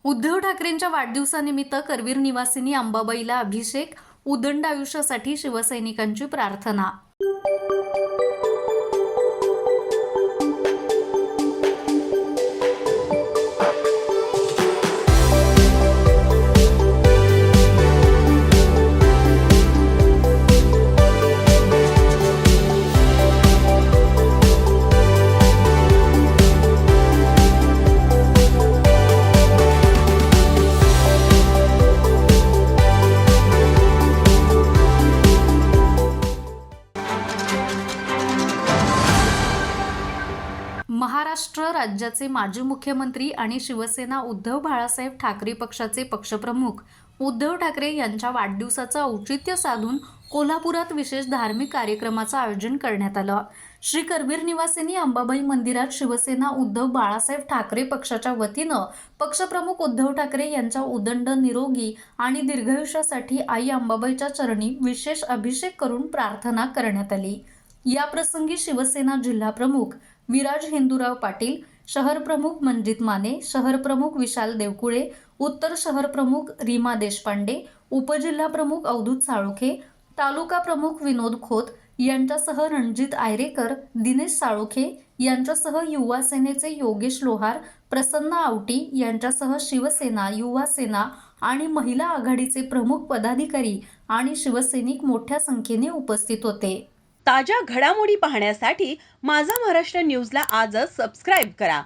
उद्धव ठाकरेंच्या वाढदिवसानिमित्त करवीर निवासिनी अंबाबाईला अभिषेक, उदंड आयुष्यासाठी शिवसैनिकांची प्रार्थना। महाराष्ट्र राज्याचे माजी मुख्यमंत्री आणि शिवसेना उद्धव बाळासाहेब ठाकरे पक्षाचे पक्षप्रमुख उद्धव ठाकरे यांच्या वाढदिवसाचं औचित्य साधून कोल्हापुरात विशेष धार्मिक कार्यक्रमाचं आयोजन करण्यात आलं। श्री करवीर निवासिनी अंबाबाई मंदिरात शिवसेना उद्धव बाळासाहेब ठाकरे पक्षाच्या वतीनं पक्षप्रमुख उद्धव ठाकरे यांच्या उदंड निरोगी आणि दीर्घायुष्यासाठी आई अंबाबाईच्या चरणी विशेष अभिषेक करून प्रार्थना करण्यात आली। या प्रसंगी शिवसेना जिल्हा प्रमुख विराज हिंदूराव पाटील, शहर प्रमुख मंजित माने, शहर प्रमुख विशाल देवकुळे, उत्तर शहर प्रमुख रीमा देशपांडे, उपजिल्हा प्रमुख अवधूत साळुखे, तालुका प्रमुख विनोद खोत यांच्यासह रणजित आयरेकर, दिनेश साळुखे यांच्यासह युवा सेनेचे योगेश लोहार, प्रसन्न आवटी यांच्यासह शिवसेना, युवा सेना आणि महिला आघाडीचे प्रमुख पदाधिकारी आणि शिवसैनिक मोठ्या संख्येने उपस्थित होते। ताज्या घडामोडी पाहण्यासाठी माझा महाराष्ट्र न्यूजला आजच सबस्क्राइब करा।